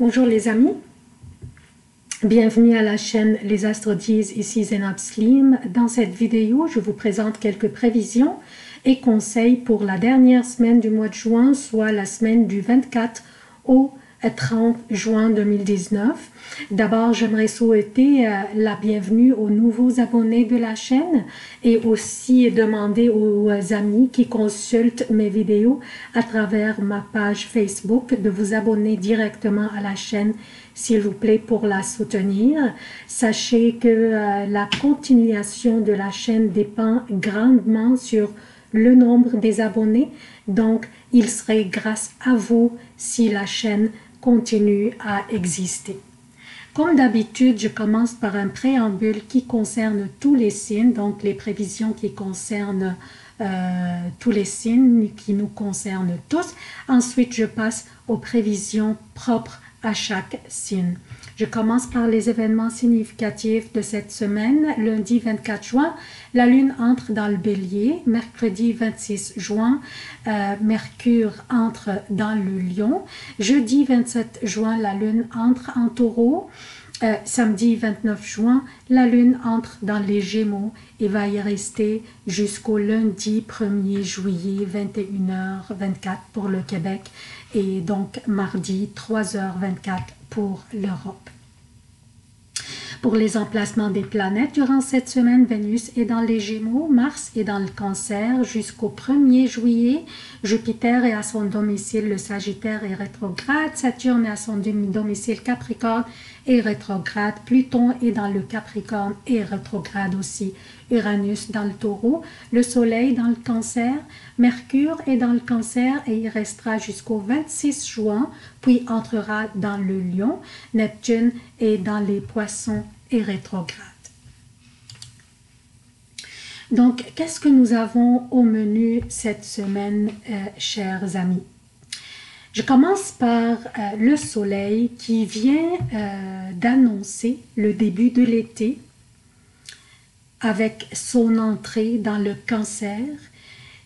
Bonjour les amis, bienvenue à la chaîne Les Astres disent, ici Zénab Slim. Dans cette vidéo, je vous présente quelques prévisions et conseils pour la dernière semaine du mois de juin, soit la semaine du 24 au 30 juin 2019. D'abord, j'aimerais souhaiter la bienvenue aux nouveaux abonnés de la chaîne et aussi demander aux amis qui consultent mes vidéos à travers ma page Facebook de vous abonner directement à la chaîne, s'il vous plaît, pour la soutenir. Sachez que la continuation de la chaîne dépend grandement sur le nombre des abonnés, donc il serait grâce à vous si la chaîne continue à exister. Comme d'habitude, je commence par un préambule qui concerne tous les signes, donc les prévisions qui concernent tous les signes, qui nous concernent tous. Ensuite, je passe aux prévisions propres à chaque signe. Je commence par les événements significatifs de cette semaine. Lundi 24 juin, la Lune entre dans le Bélier. Mercredi 26 juin, Mercure entre dans le Lion. Jeudi 27 juin, la Lune entre en Taureau. Samedi 29 juin, la Lune entre dans les Gémeaux et va y rester jusqu'au lundi 1er juillet, 21h24 pour le Québec et donc mardi 3h24 pour l'Europe. Pour les emplacements des planètes, durant cette semaine, Vénus est dans les Gémeaux, Mars est dans le Cancer jusqu'au 1er juillet. Jupiter est à son domicile, le Sagittaire est rétrograde, Saturne est à son domicile Capricorne et rétrograde, Pluton est dans le Capricorne et rétrograde aussi, Uranus dans le Taureau, le Soleil dans le Cancer, Mercure est dans le Cancer et il restera jusqu'au 26 juin, puis entrera dans le Lion, Neptune est dans les Poissons et rétrograde. Donc, qu'est-ce que nous avons au menu cette semaine, chers amis? Je commence par le Soleil qui vient d'annoncer le début de l'été avec son entrée dans le Cancer.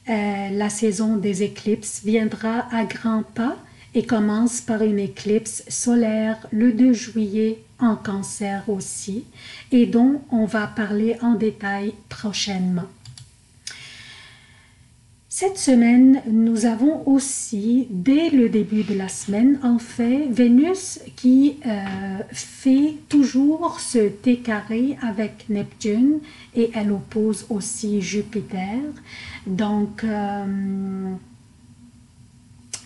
La saison des éclipses viendra à grands pas et commence par une éclipse solaire le 2 juillet en Cancer aussi, et dont on va parler en détail prochainement. Cette semaine, nous avons aussi, dès le début de la semaine, en fait, Vénus qui fait toujours ce T-carré avec Neptune et elle oppose aussi Jupiter. Donc,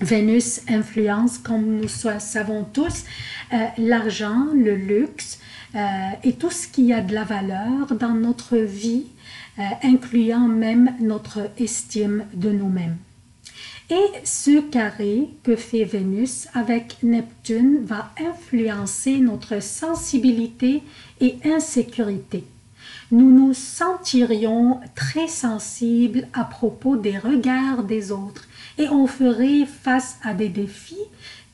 Vénus influence, comme nous savons tous, l'argent, le luxe et tout ce qui a de la valeur dans notre vie, incluant même notre estime de nous-mêmes. Et ce carré que fait Vénus avec Neptune va influencer notre sensibilité et insécurité. Nous nous sentirions très sensibles à propos des regards des autres et on ferait face à des défis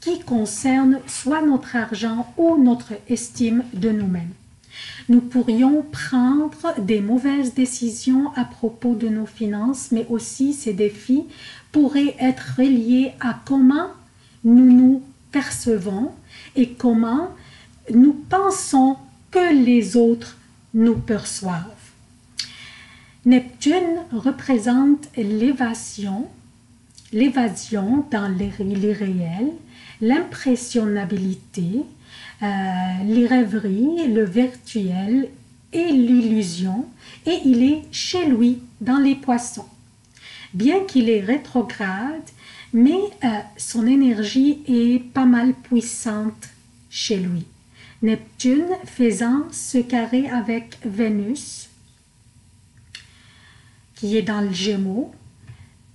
qui concernent soit notre argent ou notre estime de nous-mêmes. Nous pourrions prendre des mauvaises décisions à propos de nos finances, mais aussi ces défis pourraient être reliés à comment nous nous percevons et comment nous pensons que les autres nous perçoivent. Neptune représente l'évasion dans l'irréel, l'impressionnabilité, les rêveries, le virtuel et l'illusion, et il est chez lui dans les Poissons. Bien qu'il est rétrograde, mais son énergie est pas mal puissante chez lui. Neptune faisant ce carré avec Vénus, qui est dans le Gémeaux,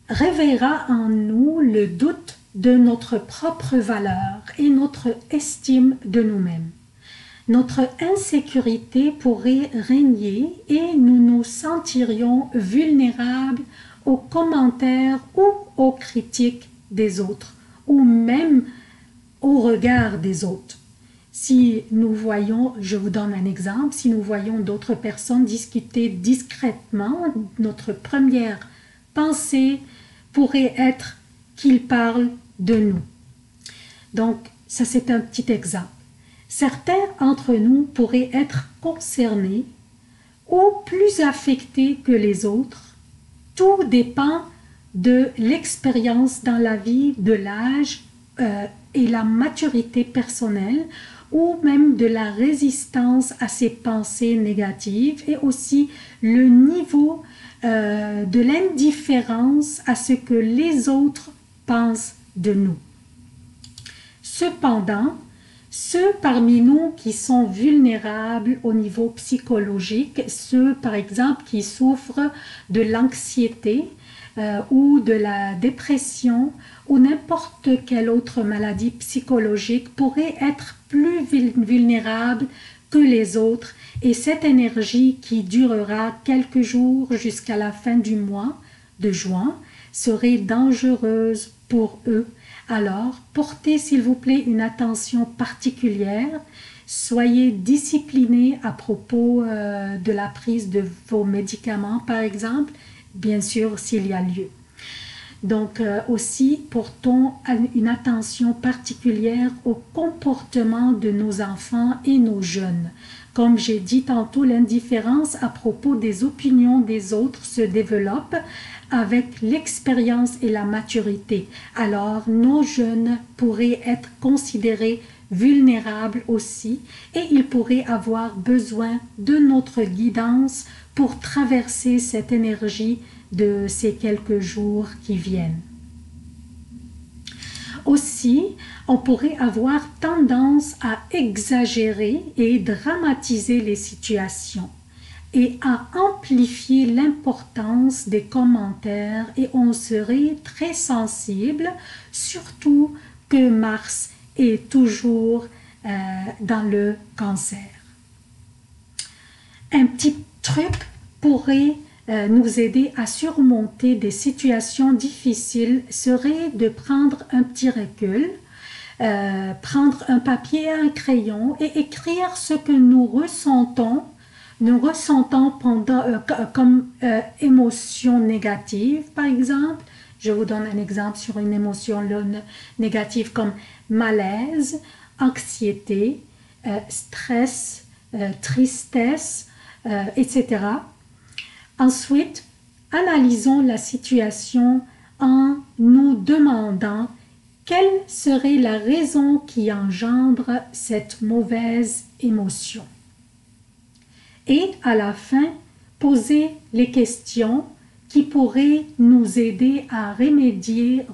réveillera en nous le doute de notre propre valeur et notre estime de nous-mêmes. Notre insécurité pourrait régner et nous nous sentirions vulnérables aux commentaires ou aux critiques des autres, ou même au regard des autres. Si nous voyons, je vous donne un exemple, si nous voyons d'autres personnes discuter discrètement, notre première pensée pourrait être qu'ils parlent de nous. Donc, Ça c'est un petit exemple. Certains d'entre nous pourraient être concernés ou plus affectés que les autres. Tout dépend de l'expérience dans la vie, de l'âge et la maturité personnelle, ou même de la résistance à ces pensées négatives, et aussi le niveau de l'indifférence à ce que les autres pensent de nous. Cependant, ceux parmi nous qui sont vulnérables au niveau psychologique, ceux par exemple qui souffrent de l'anxiété ou de la dépression ou n'importe quelle autre maladie psychologique, pourraient être plus vulnérables que les autres, et cette énergie qui durera quelques jours jusqu'à la fin du mois de juin serait dangereuse pour eux. Alors, portez s'il vous plaît une attention particulière, soyez disciplinés à propos de la prise de vos médicaments par exemple, bien sûr s'il y a lieu. Donc aussi, portons une attention particulière au comportement de nos enfants et nos jeunes. Comme j'ai dit tantôt, l'indifférence à propos des opinions des autres se développe avec l'expérience et la maturité. Alors, nos jeunes pourraient être considérés vulnérables aussi, et ils pourraient avoir besoin de notre guidance pour traverser cette énergie de ces quelques jours qui viennent. Aussi, on pourrait avoir tendance à exagérer et dramatiser les situations et à amplifier l'importance des commentaires, et on serait très sensible, surtout que Mars est toujours dans le Cancer. Un petit truc pourrait nous aider à surmonter des situations difficiles serait de prendre un petit recul, prendre un papier et un crayon et écrire ce que nous ressentons pendant, comme émotion négative, par exemple. Je vous donne un exemple sur une émotion négative comme malaise, anxiété, stress, tristesse, etc. Ensuite, analysons la situation en nous demandant quelle serait la raison qui engendre cette mauvaise émotion. Et à la fin, poser les questions qui pourraient nous aider à remédier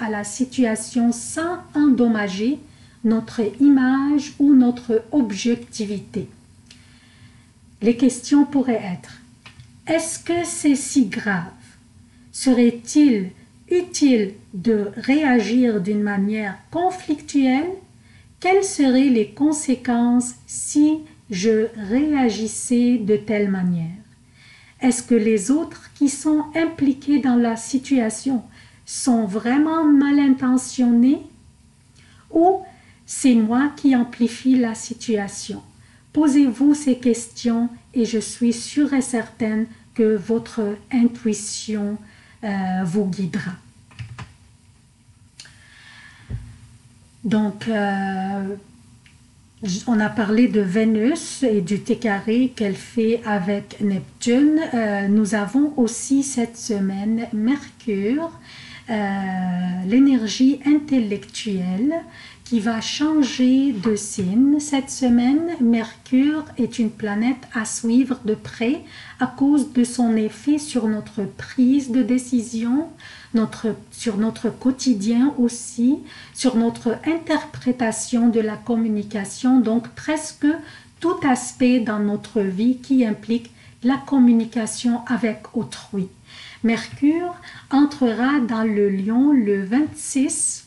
à la situation sans endommager notre image ou notre objectivité. Les questions pourraient être: est-ce que c'est si grave? Serait-il utile de réagir d'une manière conflictuelle? Quelles seraient les conséquences si je réagissais de telle manière? Est-ce que les autres qui sont impliqués dans la situation sont vraiment mal intentionnés? Ou c'est moi qui amplifie la situation? Posez-vous ces questions et je suis sûre et certaine que votre intuition vous guidera. Donc, on a parlé de Vénus et du T-carré qu'elle fait avec Neptune. Nous avons aussi cette semaine Mercure, l'énergie intellectuelle qui va changer de signe. Cette semaine, Mercure est une planète à suivre de près à cause de son effet sur notre prise de décision, sur notre quotidien aussi, sur notre interprétation de la communication, donc presque tout aspect dans notre vie qui implique la communication avec autrui. Mercure entrera dans le Lion le 26.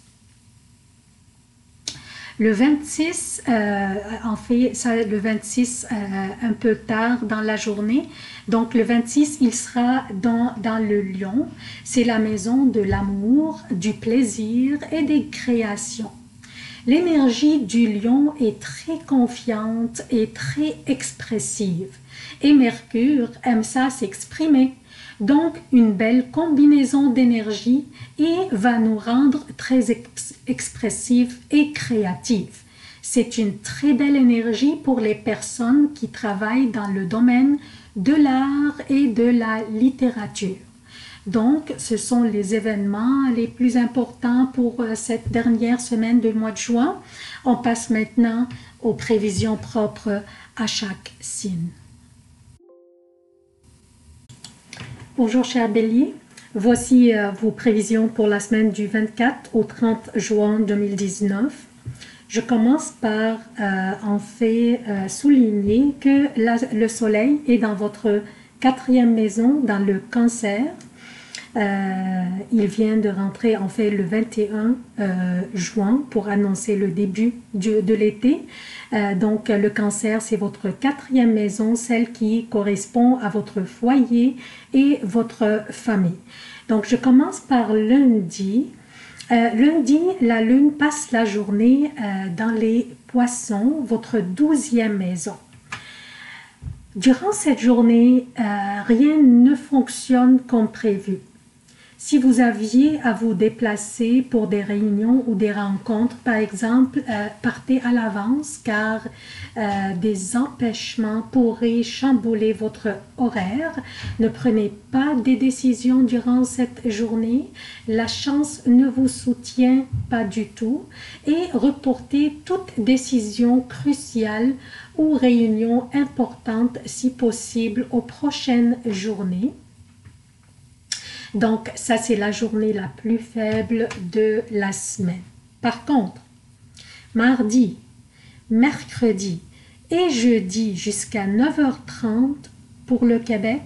Le 26, le 26 un peu tard dans la journée, donc le 26 il sera dans le Lion, c'est la maison de l'amour, du plaisir et des créations. L'énergie du Lion est très confiante et très expressive, et Mercure aime ça s'exprimer. Donc, une belle combinaison d'énergie et va nous rendre très expressifs et créatifs. C'est une très belle énergie pour les personnes qui travaillent dans le domaine de l'art et de la littérature. Donc, ce sont les événements les plus importants pour cette dernière semaine du mois de juin. On passe maintenant aux prévisions propres à chaque signe. Bonjour chers béliers, voici vos prévisions pour la semaine du 24 au 30 juin 2019. Je commence par souligner que le soleil est dans votre 4e maison dans le cancer. Il vient de rentrer le 21 juin pour annoncer le début de l'été. Donc le cancer, c'est votre 4e maison, celle qui correspond à votre foyer et votre famille. Donc je commence par lundi. Lundi, la lune passe la journée dans les poissons, votre 12e maison. Durant cette journée, rien ne fonctionne comme prévu. Si vous aviez à vous déplacer pour des réunions ou des rencontres, par exemple, partez à l'avance car des empêchements pourraient chambouler votre horaire. Ne prenez pas des décisions durant cette journée. La chance ne vous soutient pas du tout et reportez toute décision cruciale ou réunion importante si possible aux prochaines journées. Donc, ça, c'est la journée la plus faible de la semaine. Par contre, mardi, mercredi et jeudi jusqu'à 9h30 pour le Québec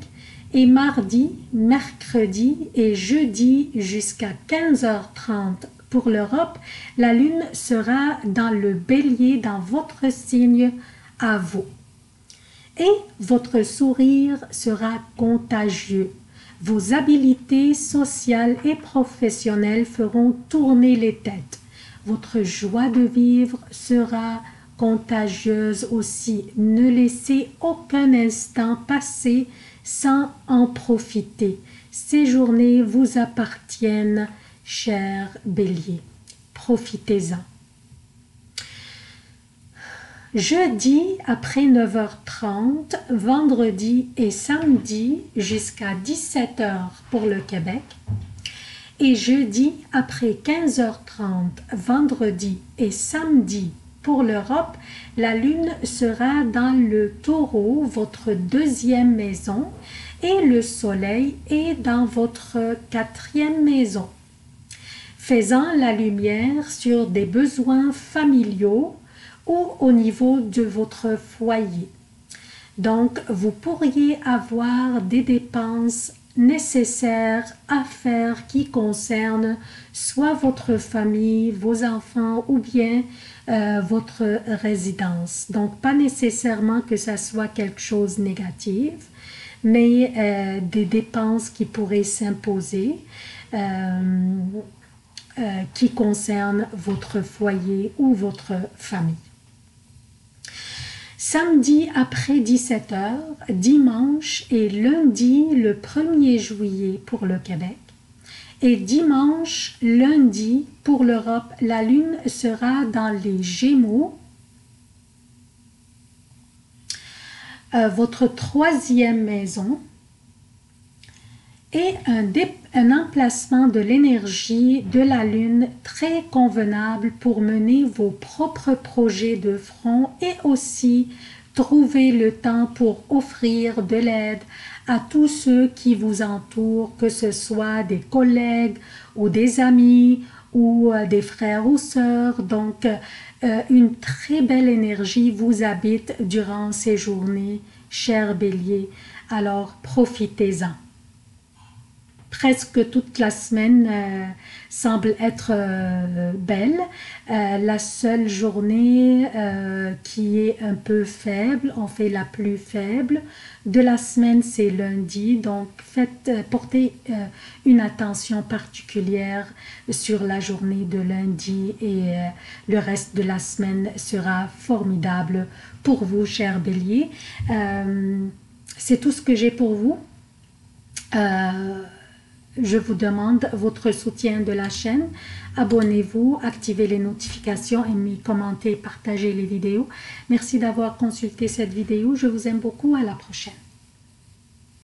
et mardi, mercredi et jeudi jusqu'à 15h30 pour l'Europe, la lune sera dans le bélier dans votre signe à vous. Et votre sourire sera contagieux. Vos habiletés sociales et professionnelles feront tourner les têtes. Votre joie de vivre sera contagieuse aussi. Ne laissez aucun instant passer sans en profiter. Ces journées vous appartiennent, chers béliers. Profitez-en. Jeudi après 9h30, vendredi et samedi jusqu'à 17h pour le Québec et jeudi après 15h30, vendredi et samedi pour l'Europe, la lune sera dans le taureau, votre 2e maison et le soleil est dans votre 4e maison, faisant la lumière sur des besoins familiaux ou au niveau de votre foyer. Donc, vous pourriez avoir des dépenses nécessaires à faire qui concernent soit votre famille, vos enfants ou bien votre résidence. Donc, pas nécessairement que ça soit quelque chose de négatif, mais des dépenses qui pourraient s'imposer qui concernent votre foyer ou votre famille. Samedi après 17h, dimanche et lundi le 1er juillet pour le Québec et dimanche, lundi pour l'Europe, la lune sera dans les Gémeaux, votre 3e maison et un emplacement de l'énergie de la lune très convenable pour mener vos propres projets de front et aussi trouver le temps pour offrir de l'aide à tous ceux qui vous entourent, que ce soit des collègues ou des amis ou des frères ou sœurs. Donc, une très belle énergie vous habite durant ces journées, chers béliers. Alors, profitez-en. Presque toute la semaine semble être belle. La seule journée qui est un peu faible, la plus faible de la semaine, c'est lundi. Donc, portez une attention particulière sur la journée de lundi et le reste de la semaine sera formidable pour vous, chers béliers. C'est tout ce que j'ai pour vous. Je vous demande votre soutien de la chaîne. Abonnez-vous, activez les notifications, aimez, commentez, partagez les vidéos. Merci d'avoir consulté cette vidéo. Je vous aime beaucoup. À la prochaine.